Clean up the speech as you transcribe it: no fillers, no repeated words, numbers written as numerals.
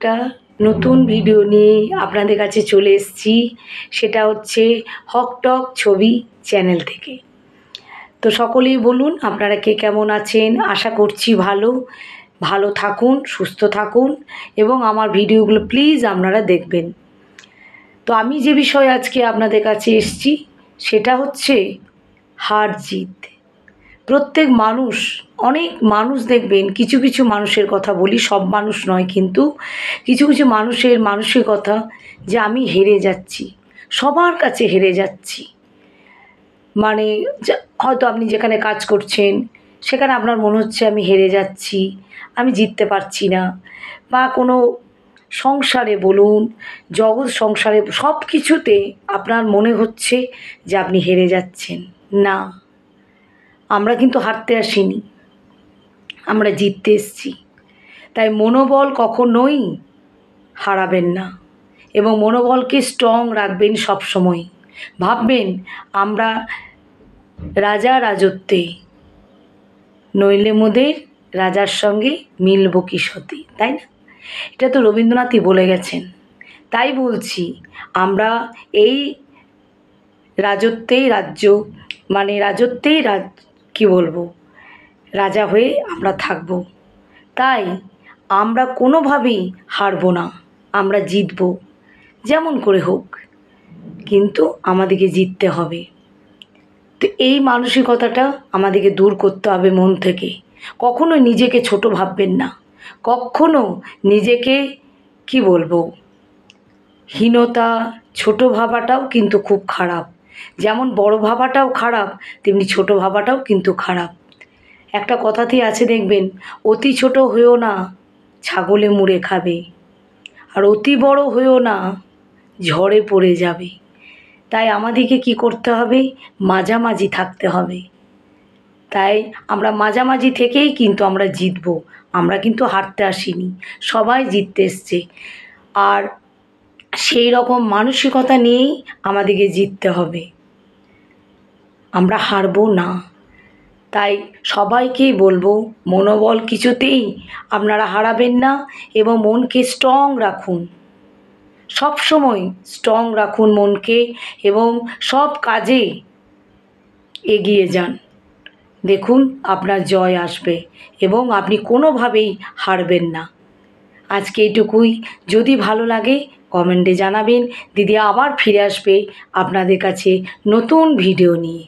একটা নতুন ভিডিও নিয়ে আপনাদের কাছে চলে এসেছি। সেটা হচ্ছে হক টক ছবি চ্যানেল থেকে। তো সকলেই বলুন আপনারা কে কেমন আছেন। আশা করছি ভালো থাকুন, সুস্থ থাকুন এবং আমার ভিডিওগুলো প্লিজ আপনারা দেখবেন। তো আমি যে বিষয়ে আজকে আপনাদের কাছে এসেছি সেটা হচ্ছে হার জিত। প্রত্যেক মানুষ, অনেক মানুষ দেখবেন, কিছু কিছু মানুষের কথা বলি, সব মানুষ নয়, কিন্তু কিছু কিছু মানুষের মানসিকতা যে আমি হেরে যাচ্ছি, সবার কাছে হেরে যাচ্ছি। মানে হয়তো আপনি যেখানে কাজ করছেন সেখানে আপনার মনে হচ্ছে আমি হেরে যাচ্ছি, আমি জিততে পারছি না, বা কোনো সংসারে বলুন, জগৎ সংসারে সব কিছুতে আপনার মনে হচ্ছে যে আপনি হেরে যাচ্ছেন। না, আমরা কিন্তু হারতে আসিনি, আমরা জিততে এসেছি। তাই মনোবল কখনোই হারাবেন না এবং মনোবলকে স্ট্রং রাখবেন সব সময়। ভাববেন আমরা রাজা রাজত্বে, নইলে মোদের রাজার সঙ্গে মিলব কি সতী, তাই না? এটা তো রবীন্দ্রনাথই বলে গেছেন। তাই বলছি আমরা এই রাজত্বেই কি বলবো, রাজা হয়ে আমরা থাকব। তাই আমরা কোনোভাবেই হারব না, আমরা জিতব যেমন করে হোক, কিন্তু আমাদেরকে জিততে হবে। তো এই মানসিকতাটা আমাদেরকে দূর করতে হবে মন থেকে। কখনোই নিজেকে ছোট ভাববেন না, কখনো নিজেকে কি বলবো, হীনতা, ছোট ভাবাটাও কিন্তু খুব খারাপ। যেমন বড় ভাবাটাও খারাপ, তেমনি ছোট ভাবাটাও কিন্তু খারাপ। একটা কথাতেই আছে দেখবেন, অতি ছোট হয়েও না, ছাগলে মুড়ে খাবে, আর অতি বড় হয়েও না, ঝড়ে পড়ে যাবে। তাই আমাদেরকে কি করতে হবে, মাঝামাঝি থাকতে হবে। তাই আমরা মাঝামাঝি থেকেই কিন্তু আমরা জিতবো। আমরা কিন্তু হারতে আসিনি, সবাই জিততে এসছে। আর সেই রকম মানসিকতা নিয়েই আমাদেরকে জিততে হবে, আমরা হারবো না। তাই সবাইকেই বলবো, মনোবল কিছুতেই আপনারা হারাবেন না এবং মনকে স্ট্রং রাখুন, সব সময় স্ট্রং রাখুন মনকে এবং সব কাজে এগিয়ে যান। দেখুন আপনার জয় আসবে এবং আপনি কোনোভাবেই হারবেন না। আজকে এইটুকুই। যদি ভালো লাগে কমেন্টে জানাবেন। দিদি আবার ফিরে আসবে আপনাদের কাছে নতুন ভিডিও নিয়ে।